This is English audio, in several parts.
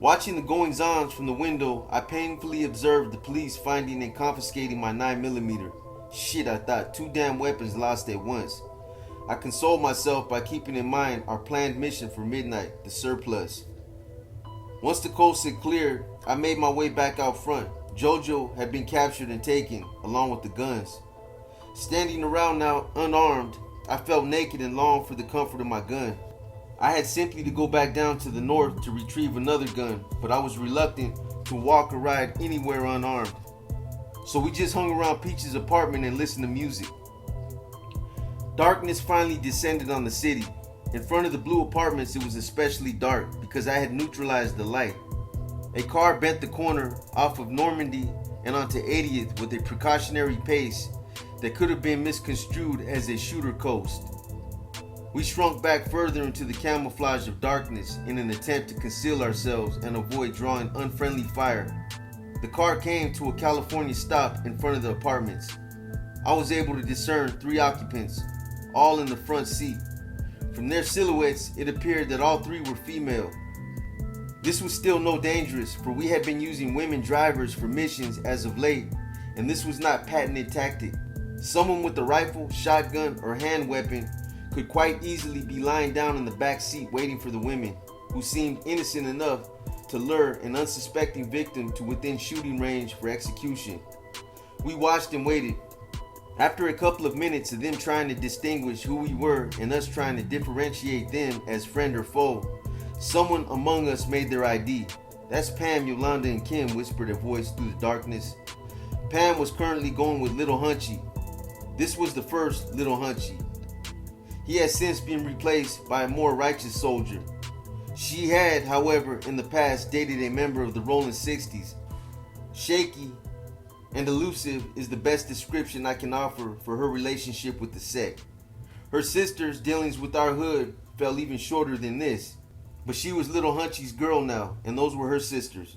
Watching the goings-on from the window, I painfully observed the police finding and confiscating my 9mm. Shit, I thought, 2 damn weapons lost at once. I consoled myself by keeping in mind our planned mission for midnight, the surplus. Once the coast had cleared, I made my way back out front. Jojo had been captured and taken, along with the guns. Standing around now, unarmed, I felt naked and longed for the comfort of my gun. I had simply to go back down to the north to retrieve another gun, but I was reluctant to walk or ride anywhere unarmed. So we just hung around Peach's apartment and listened to music. Darkness finally descended on the city. In front of the blue apartments it was especially dark because I had neutralized the light. A car bent the corner off of Normandy and onto 80th with a precautionary pace that could have been misconstrued as a shooter coast. We shrunk back further into the camouflage of darkness in an attempt to conceal ourselves and avoid drawing unfriendly fire. The car came to a California stop in front of the apartments. I was able to discern 3 occupants, all in the front seat. From their silhouettes, it appeared that all 3 were female. This was still no dangerous, for we had been using women drivers for missions as of late, and this was not patented tactic. Someone with a rifle, shotgun, or hand weapon could quite easily be lying down in the back seat waiting for the women, who seemed innocent enough to lure an unsuspecting victim to within shooting range for execution. We watched and waited. After a couple of minutes of them trying to distinguish who we were and us trying to differentiate them as friend or foe, someone among us made their ID. "That's Pam, Yolanda, and Kim," whispered a voice through the darkness. Pam was currently going with Little Hunchy. This was the first Little Hunchy. He has since been replaced by a more righteous soldier. She had, however, in the past dated a member of the Rolling 60s. Shaky and elusive is the best description I can offer for her relationship with the sect. Her sister's dealings with our hood fell even shorter than this, but she was Little Hunchy's girl now, and those were her sisters.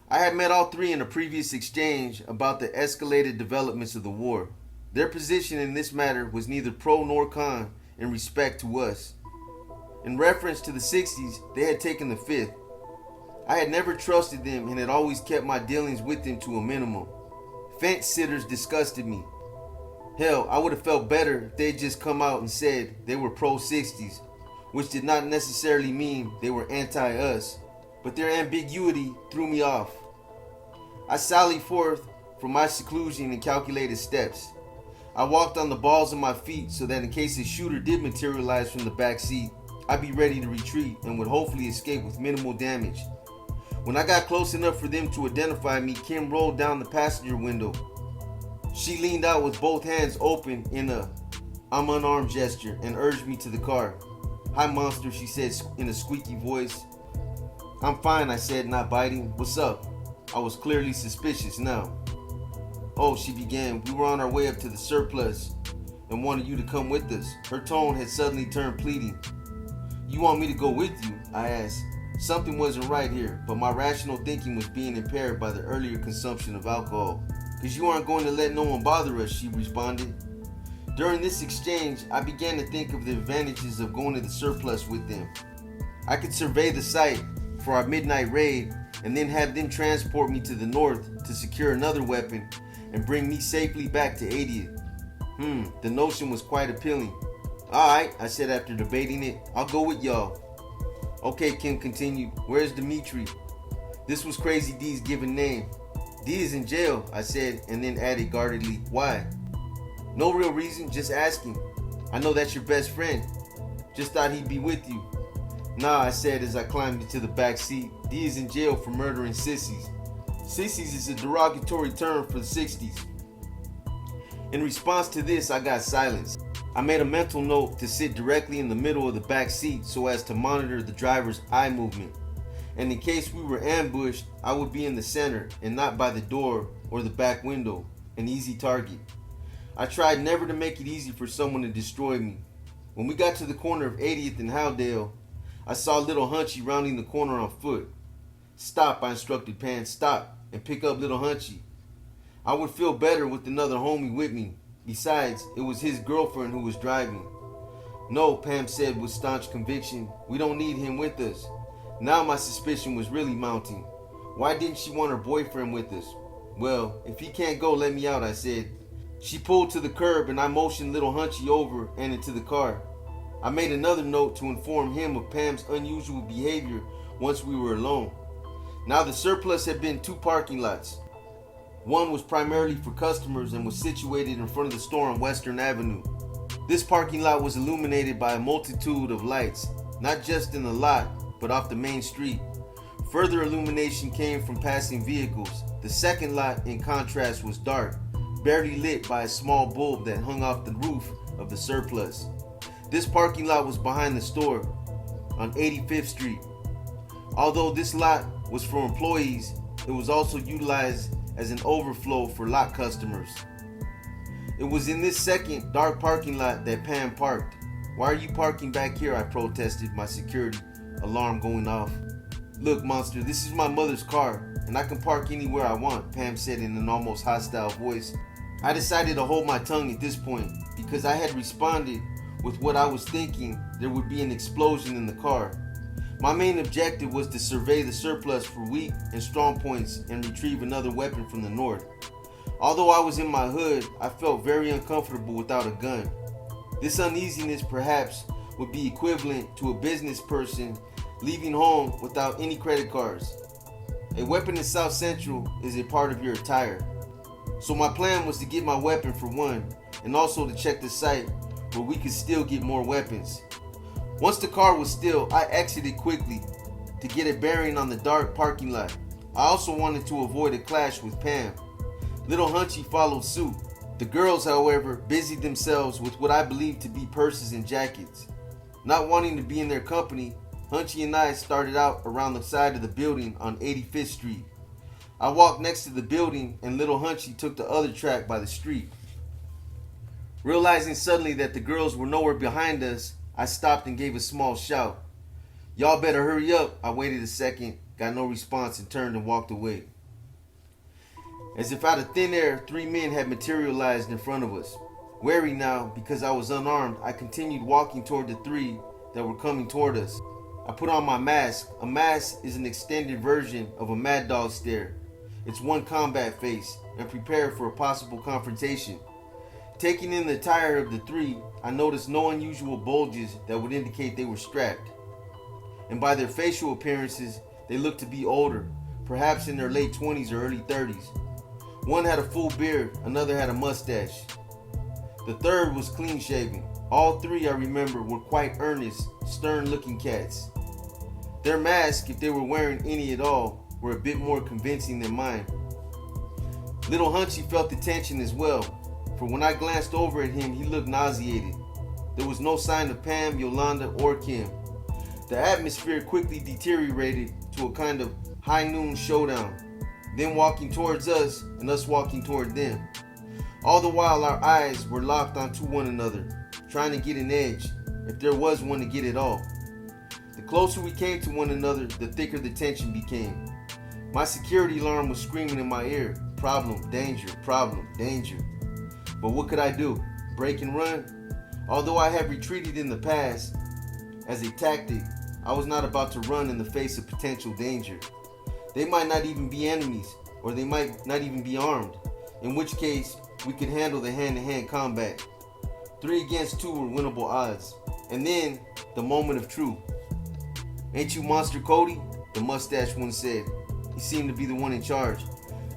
I had met all 3 in a previous exchange about the escalated developments of the war. Their position in this matter was neither pro nor con in respect to us. In reference to the 60s, they had taken the 5th. I had never trusted them and had always kept my dealings with them to a minimum. Fence sitters disgusted me. Hell, I would have felt better if they had just come out and said they were pro-60s, which did not necessarily mean they were anti-us, but their ambiguity threw me off. I sallied forth from my seclusion in calculated steps. I walked on the balls of my feet so that in case a shooter did materialize from the back seat, I'd be ready to retreat and would hopefully escape with minimal damage. When I got close enough for them to identify me, Kim rolled down the passenger window. She leaned out with both hands open in a "I'm unarmed" gesture and urged me to the car. "Hi, monster," she said in a squeaky voice. "I'm fine," I said, not biting. "What's up?" I was clearly suspicious now. "Oh," she began, "we were on our way up to the surplus and wanted you to come with us." Her tone had suddenly turned pleading. "You want me to go with you?" I asked. Something wasn't right here, but my rational thinking was being impaired by the earlier consumption of alcohol. "'Cause you aren't going to let no one bother us," she responded. During this exchange, I began to think of the advantages of going to the surplus with them. I could survey the site for our midnight raid and then have them transport me to the north to secure another weapon and bring me safely back to 80th. The notion was quite appealing. "Alright," I said after debating it, "I'll go with y'all." "Okay," Kim continued, "where's Dimitri?" This was Crazy D's given name. "D is in jail," I said, and then added guardedly, "Why?" "No real reason, just asking. I know that's your best friend. Just thought he'd be with you." "Nah," I said as I climbed into the back seat. "D is in jail for murdering sissies." Sissies is a derogatory term for the 60s. In response to this, I got silence. I made a mental note to sit directly in the middle of the back seat so as to monitor the driver's eye movement. And in case we were ambushed, I would be in the center and not by the door or the back window, an easy target. I tried never to make it easy for someone to destroy me. When we got to the corner of 80th and Howdale, I saw Little Hunchy rounding the corner on foot. "Stop," I instructed Pan, "stop and pick up Little Hunchy." I would feel better with another homie with me. Besides, it was his girlfriend who was driving. "No," Pam said with staunch conviction, "we don't need him with us. Now my suspicion was really mounting. Why didn't she want her boyfriend with us? Well, if he can't go, let me out, I said. She pulled to the curb and I motioned little Hunchy over and into the car. I made another note to inform him of Pam's unusual behavior once we were alone. Now the surplus had been 2 parking lots. One was primarily for customers and was situated in front of the store on Western Avenue. This parking lot was illuminated by a multitude of lights, not just in the lot, but off the main street. Further illumination came from passing vehicles. The second lot, in contrast, was dark, barely lit by a small bulb that hung off the roof of the surplus. This parking lot was behind the store on 85th Street. Although this lot was for employees, it was also utilized as an overflow for lot customers. It was in this second dark parking lot that Pam parked. "Why are you parking back here?" I protested, my security alarm going off. "Look, monster, this is my mother's car, and I can park anywhere I want," Pam said in an almost hostile voice. I decided to hold my tongue at this point because I had responded with what I was thinking there would be an explosion in the car. My main objective was to survey the surplus for weak and strong points and retrieve another weapon from the north. Although I was in my hood, I felt very uncomfortable without a gun. This uneasiness perhaps would be equivalent to a business person leaving home without any credit cards. A weapon in South Central is a part of your attire. So my plan was to get my weapon for one, and also to check the site where we could still get more weapons. Once the car was still, I exited quickly to get a bearing on the dark parking lot. I also wanted to avoid a clash with Pam. Little Hunchy followed suit. The girls, however, busied themselves with what I believed to be purses and jackets. Not wanting to be in their company, Hunchy and I started out around the side of the building on 85th Street. I walked next to the building and little Hunchy took the other track by the street. Realizing suddenly that the girls were nowhere behind us, I stopped and gave a small shout. "Y'all better hurry up." I waited a second, got no response, and turned and walked away. As if out of thin air, 3 men had materialized in front of us. Wary now, because I was unarmed, I continued walking toward the 3 that were coming toward us. I put on my mask. A mask is an extended version of a mad dog stare. It's one combat face, and prepared for a possible confrontation. Taking in the attire of the 3, I noticed no unusual bulges that would indicate they were strapped. And by their facial appearances, they looked to be older, perhaps in their late 20s or early 30s. One had a full beard, another had a mustache. The third was clean shaven. All 3, I remember, were quite earnest, stern-looking cats. Their masks, if they were wearing any at all, were a bit more convincing than mine. Little Hunchy felt the tension as well, for when I glanced over at him, he looked nauseated. There was no sign of Pam, Yolanda, or Kim. The atmosphere quickly deteriorated to a kind of high noon showdown, them walking towards us and us walking toward them. All the while our eyes were locked onto one another, trying to get an edge, if there was one to get at all. The closer we came to one another, the thicker the tension became. My security alarm was screaming in my ear, "Problem, danger, problem, danger." But what could I do? Break and run? Although I had retreated in the past, as a tactic, I was not about to run in the face of potential danger. They might not even be enemies, or they might not even be armed, in which case we could handle the hand-to-hand combat. 3 against 2 were winnable odds. And then, the moment of truth. "Ain't you Monster Kody?" the mustached one said. He seemed to be the one in charge.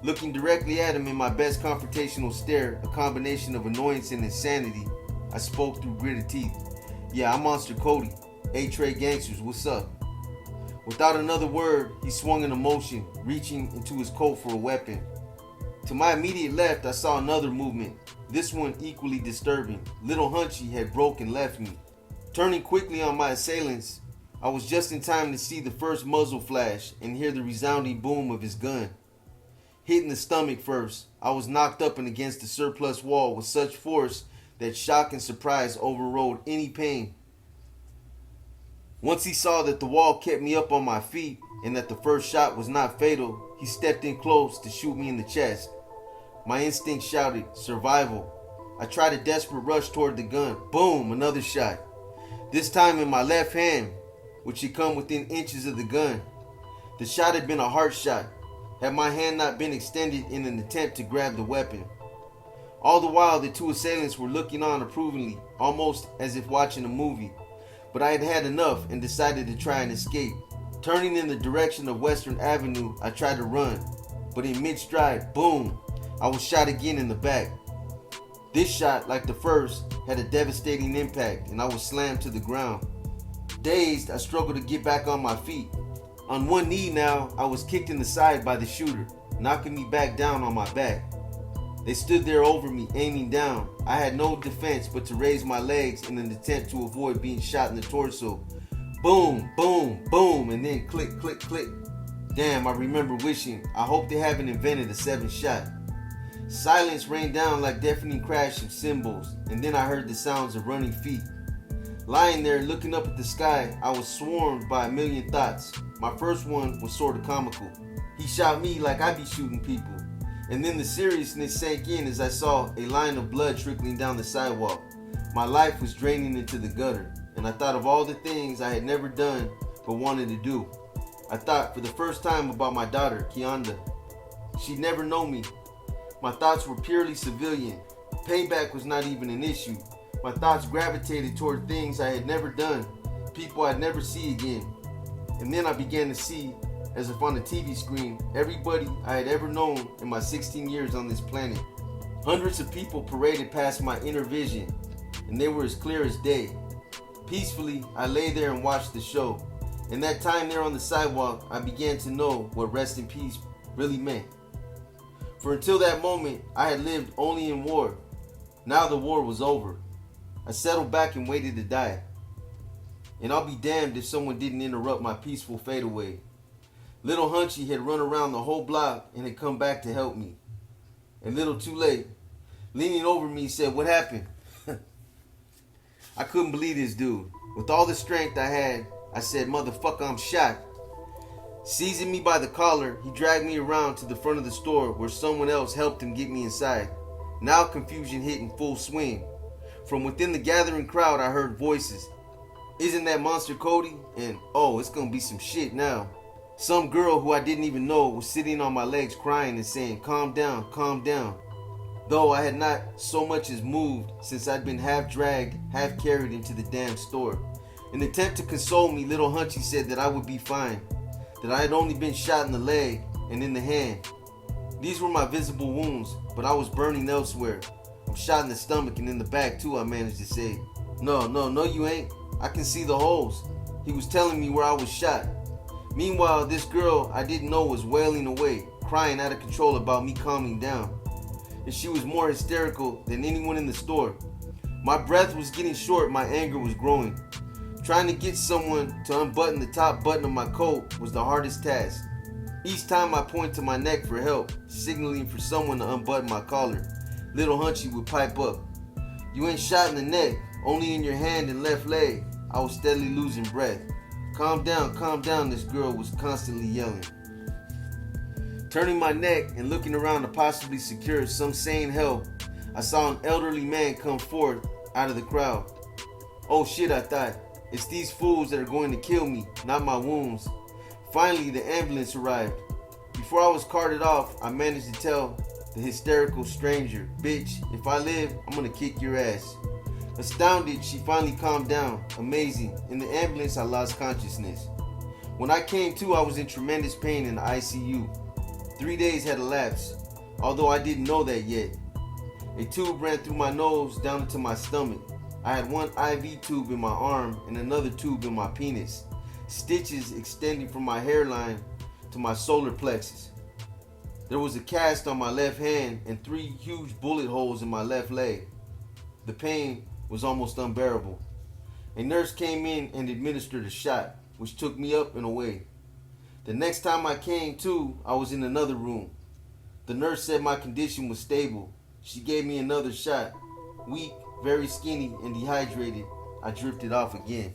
Looking directly at him in my best confrontational stare, a combination of annoyance and insanity, I spoke through gritted teeth. "Yeah, I'm Monster Kody. A-Trade Gangsters, what's up?" Without another word, he swung into motion, reaching into his coat for a weapon. To my immediate left, I saw another movement, this one equally disturbing. Little Hunchy had broke and left me. Turning quickly on my assailants, I was just in time to see the first muzzle flash and hear the resounding boom of his gun. Hit in the stomach first, I was knocked up and against the surplus wall with such force that shock and surprise overrode any pain. Once he saw that the wall kept me up on my feet and that the first shot was not fatal, he stepped in close to shoot me in the chest. My instinct shouted, "Survival." I tried a desperate rush toward the gun. Boom, another shot. This time in my left hand. which had come within inches of the gun. The shot had been a heart shot, had my hand not been extended in an attempt to grab the weapon. All the while, the two assailants were looking on approvingly, almost as if watching a movie. But I had had enough and decided to try and escape. Turning in the direction of Western Avenue, I tried to run, but in mid-stride, boom, I was shot again in the back. This shot, like the first, had a devastating impact and I was slammed to the ground. Dazed, I struggled to get back on my feet. On one knee now, I was kicked in the side by the shooter, knocking me back down on my back. They stood there over me, aiming down. I had no defense but to raise my legs in an attempt to avoid being shot in the torso. Boom, boom, boom, and then click, click, click. Damn, I remember wishing, I hope they haven't invented a 7th shot. Silence rained down like deafening crash of cymbals, and then I heard the sounds of running feet. Lying there looking up at the sky, I was swarmed by a million thoughts. My first one was sort of comical. He shot me like I be shooting people. And then the seriousness sank in as I saw a line of blood trickling down the sidewalk. My life was draining into the gutter, and I thought of all the things I had never done but wanted to do. I thought for the first time about my daughter, Kianda. She'd never known me. My thoughts were purely civilian. Payback was not even an issue. My thoughts gravitated toward things I had never done, people I'd never see again. And then I began to see, as if on a TV screen, everybody I had ever known in my 16 years on this planet. Hundreds of people paraded past my inner vision, and they were as clear as day. Peacefully, I lay there and watched the show. In that time there on the sidewalk, I began to know what rest in peace really meant. For until that moment, I had lived only in war. Now the war was over. I settled back and waited to die. And I'll be damned if someone didn't interrupt my peaceful fadeaway. Little Hunchy had run around the whole block and had come back to help me. A little too late. Leaning over me, he said, "What happened?" I couldn't believe this dude. With all the strength I had, I said, "Motherfucker, I'm shot." Seizing me by the collar, he dragged me around to the front of the store where someone else helped him get me inside. Now confusion hit in full swing. From within the gathering crowd, I heard voices. "Isn't that Monster Kody?" And, "Oh, it's gonna be some shit now." Some girl who I didn't even know was sitting on my legs crying and saying, "Calm down, calm down." Though I had not so much as moved since I'd been half dragged, half carried into the damn store. In an attempt to console me, little Hunchy said that I would be fine, that I had only been shot in the leg and in the hand. These were my visible wounds, but I was burning elsewhere. I'm shot in the stomach and in the back too, I managed to say. No, you ain't. I can see the holes." He was telling me where I was shot. Meanwhile, this girl I didn't know was wailing away, crying out of control about me calming down. And she was more hysterical than anyone in the store. My breath was getting short, my anger was growing. Trying to get someone to unbutton the top button of my coat was the hardest task. Each time I point to my neck for help, signaling for someone to unbutton my collar, little Hunchy would pipe up. "You ain't shot in the neck, only in your hand and left leg." I was steadily losing breath. Calm down, this girl was constantly yelling. Turning my neck and looking around to possibly secure some sane help, I saw an elderly man come forth out of the crowd. Oh shit, I thought. It's these fools that are going to kill me, not my wounds. Finally, the ambulance arrived. Before I was carted off, I managed to tell the hysterical stranger, "Bitch, if I live, I'm gonna kick your ass." Astounded, she finally calmed down. Amazing. In the ambulance, I lost consciousness. When I came to, I was in tremendous pain in the ICU. 3 days had elapsed, although I didn't know that yet. A tube ran through my nose down into my stomach. I had one IV tube in my arm and another tube in my penis. Stitches extending from my hairline to my solar plexus. There was a cast on my left hand and 3 huge bullet holes in my left leg. The pain was almost unbearable. A nurse came in and administered a shot, which took me up and away. The next time I came to, I was in another room. The nurse said my condition was stable. She gave me another shot. Weak, very skinny, and dehydrated, I drifted off again.